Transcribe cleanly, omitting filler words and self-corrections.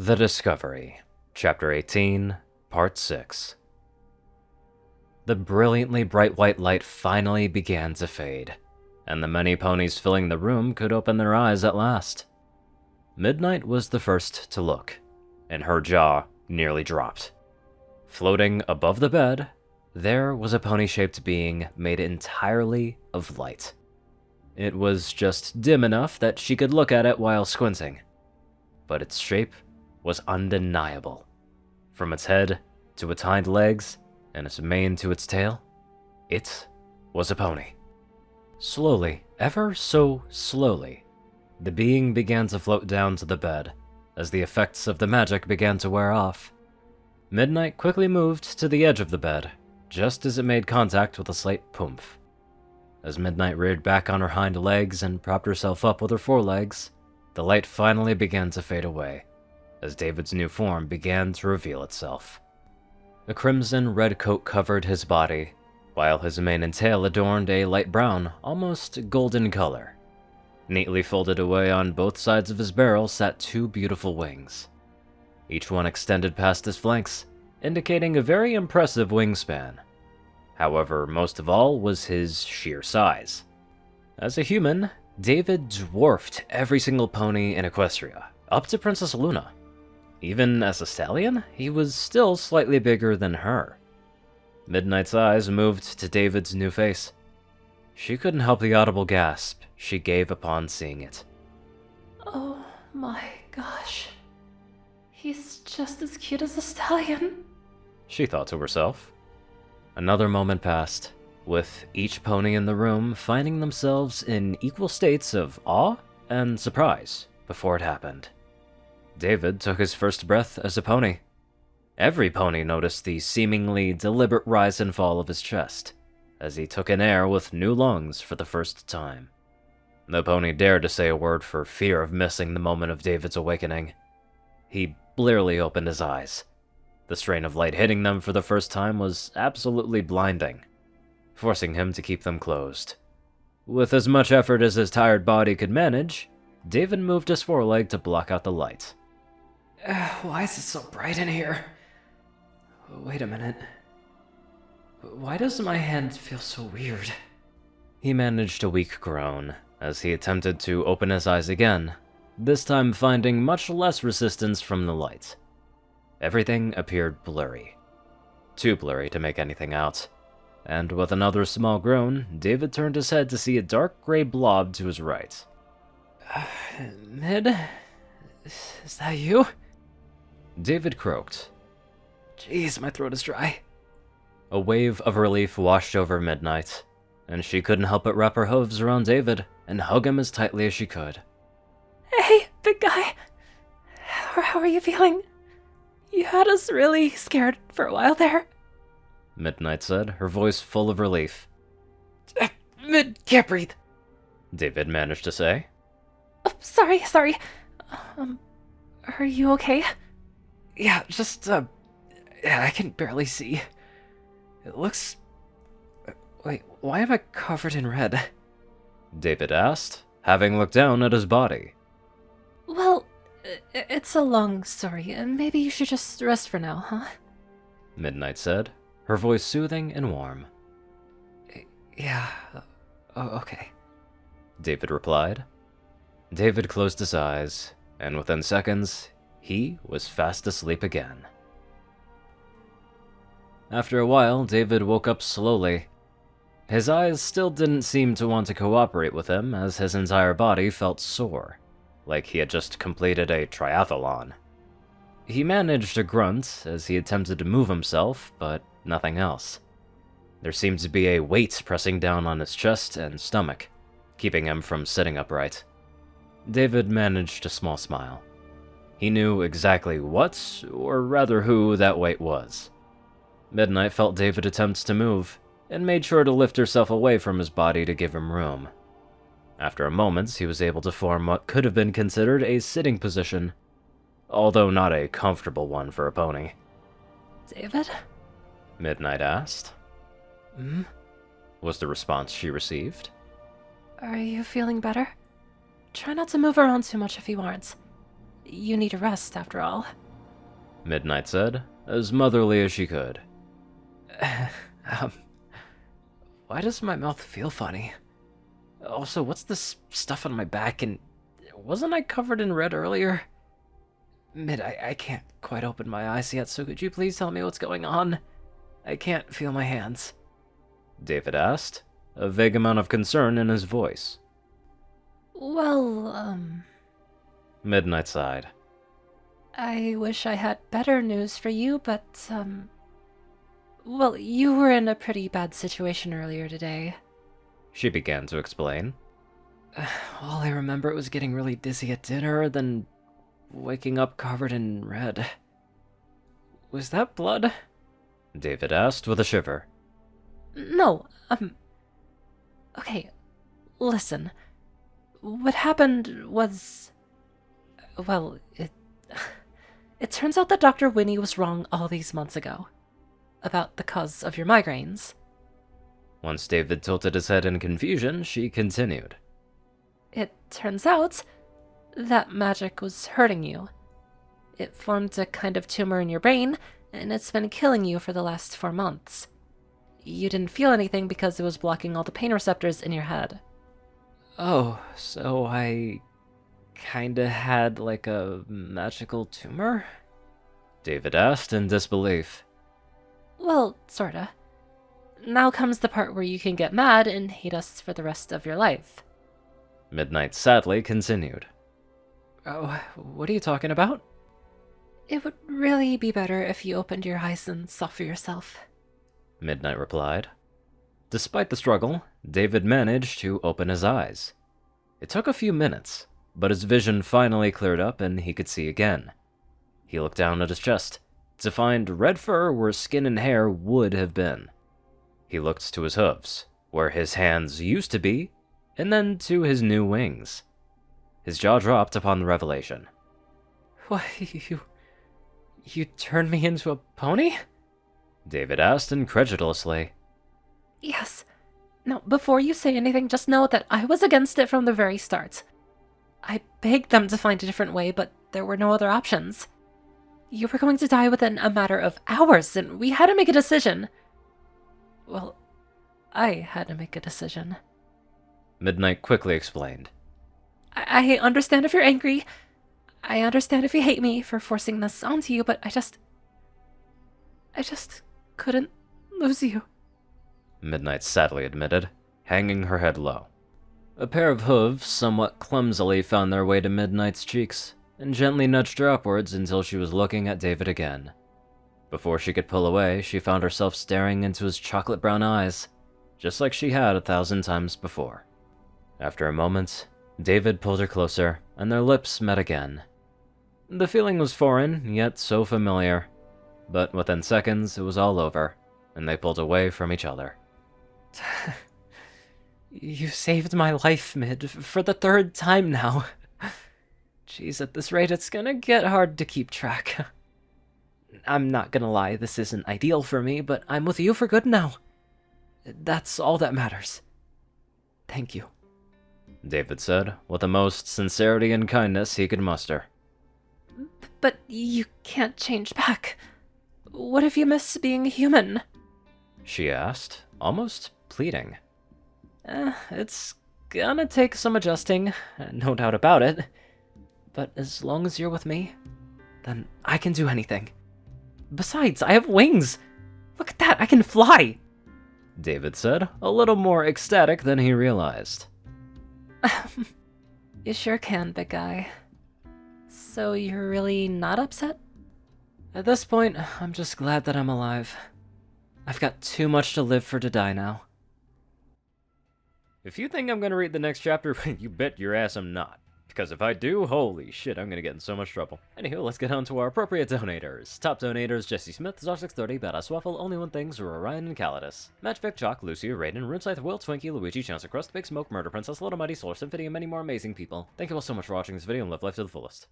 The Discovery, Chapter 18, Part 6. The brilliantly bright white light finally began to fade, and the many ponies filling the room could open their eyes at last. Midnight was the first to look, and her jaw nearly dropped. Floating above the bed, there was a pony-shaped being made entirely of light. It was just dim enough that she could look at it while squinting, but its shape was undeniable. From its head to its hind legs and its mane to its tail, it was a pony. Slowly, ever so slowly, the being began to float down to the bed as the effects of the magic began to wear off. Midnight quickly moved to the edge of the bed, just as it made contact with a slight poomph. As Midnight reared back on her hind legs and propped herself up with her forelegs, the light finally began to fade away, as David's new form began to reveal itself. A crimson red coat covered his body, while his mane and tail adorned a light brown, almost golden color. Neatly folded away on both sides of his barrel sat two beautiful wings. Each one extended past his flanks, indicating a very impressive wingspan. However, most of all was his sheer size. As a human, David dwarfed every single pony in Equestria, up to Princess Luna. Even as a stallion, he was still slightly bigger than her. Midnight's eyes moved to David's new face. She couldn't help the audible gasp she gave upon seeing it. Oh my gosh. He's just as cute as a stallion, she thought to herself. Another moment passed, with each pony in the room finding themselves in equal states of awe and surprise before it happened. David took his first breath as a pony. Every pony noticed the seemingly deliberate rise and fall of his chest, as he took in air with new lungs for the first time. No pony dared to say a word for fear of missing the moment of David's awakening. He blearily opened his eyes. The strain of light hitting them for the first time was absolutely blinding, forcing him to keep them closed. With as much effort as his tired body could manage, David moved his foreleg to block out the light. Why is it so bright in here? Wait a minute. Why does my hand feel so weird? He managed a weak groan as he attempted to open his eyes again, this time finding much less resistance from the light. Everything appeared blurry. Too blurry to make anything out. And with another small groan, David turned his head to see a dark gray blob to his right. Mid? Is that you? David croaked. Jeez, my throat is dry. A wave of relief washed over Midnight, and she couldn't help but wrap her hooves around David and hug him as tightly as she could. Hey, big guy. How are you feeling? You had us really scared for a while there. Midnight said, her voice full of relief. Mid, can't breathe. David managed to say. Oh, sorry. Are you okay? Yeah, I can barely see. It looks... Wait, why am I covered in red? David asked, having looked down at his body. Well, it's a long story, and maybe you should just rest for now, huh? Midnight said, her voice soothing and warm. Yeah, okay. David replied. David closed his eyes, and within seconds, he was fast asleep again. After a while, David woke up slowly. His eyes still didn't seem to want to cooperate with him, as his entire body felt sore, like he had just completed a triathlon. He managed a grunt as he attempted to move himself, but nothing else. There seemed to be a weight pressing down on his chest and stomach, keeping him from sitting upright. David managed a small smile. He knew exactly what, or rather who, that weight was. Midnight felt David attempt to move, and made sure to lift herself away from his body to give him room. After a moment, he was able to form what could have been considered a sitting position, although not a comfortable one for a pony. David? Midnight asked. Was the response she received. Are you feeling better? Try not to move around too much if you aren't. You need a rest, after all. Midnight said, as motherly as she could. Why does my mouth feel funny? Also, what's this stuff on my back, and wasn't I covered in red earlier? Mid, I can't quite open my eyes yet, so could you please tell me what's going on? I can't feel my hands. David asked, a vague amount of concern in his voice. Well, Midnight sighed. I wish I had better news for you, but, well, you were in a pretty bad situation earlier today. She began to explain. All I remember was getting really dizzy at dinner, then waking up covered in red. Was that blood? David asked with a shiver. No, okay, listen. What happened was... well, it turns out that Dr. Winnie was wrong all these months ago. About the cause of your migraines. Once David tilted his head in confusion, she continued. It turns out that magic was hurting you. It formed a kind of tumor in your brain, and it's been killing you for the last 4 months. You didn't feel anything because it was blocking all the pain receptors in your head. Oh, so I kinda had like a magical tumor? David asked in disbelief. Well, sorta. Now comes the part where you can get mad and hate us for the rest of your life. Midnight sadly continued. Oh, what are you talking about? It would really be better if you opened your eyes and saw for yourself. Midnight replied. Despite the struggle, David managed to open his eyes. It took a few minutes, but his vision finally cleared up and he could see again. He looked down at his chest to find red fur where skin and hair would have been. He looked to his hooves, where his hands used to be, and then to his new wings. His jaw dropped upon the revelation. Why, you turned me into a pony? David asked incredulously. Yes. Now, before you say anything, just know that I was against it from the very start. I begged them to find a different way, but there were no other options. You were going to die within a matter of hours, and we had to make a decision. Well, I had to make a decision. Midnight quickly explained. I understand if you're angry. I understand if you hate me for forcing this onto you, but I just couldn't lose you. Midnight sadly admitted, hanging her head low. A pair of hooves somewhat clumsily found their way to Midnight's cheeks and gently nudged her upwards until she was looking at David again. Before she could pull away, she found herself staring into his chocolate brown eyes, just like she had 1,000 times before. After a moment, David pulled her closer, and their lips met again. The feeling was foreign, yet so familiar, but within seconds it was all over, and they pulled away from each other. You saved my life, Mid, for the 3rd time now. Jeez, at this rate, it's gonna get hard to keep track. I'm not gonna lie, this isn't ideal for me, but I'm with you for good now. That's all that matters. Thank you. David said, with the most sincerity and kindness he could muster. But you can't change back. What if you miss being human? She asked, almost pleading. It's gonna take some adjusting, no doubt about it. But as long as you're with me, then I can do anything. Besides, I have wings! Look at that, I can fly! David said, a little more ecstatic than he realized. You sure can, big guy. So you're really not upset? At this point, I'm just glad that I'm alive. I've got too much to live for to die now. If you think I'm gonna read the next chapter, you bet your ass I'm not. Because if I do, holy shit, I'm gonna get in so much trouble. Anywho, let's get on to our appropriate donators. Top donators: Jessie Smith, Zar630, BadassWaffle, Onlyonething, Orion, and Caladis. Matchvic, Jock, Luciisu, Rayden, RuneScythe, Will, Twinkie, Luigi, Chancellor Crust, Big Smoke, Murder Princess, Little Mighty, Solar Symphony, and many more amazing people. Thank you all so much for watching this video and live life to the fullest.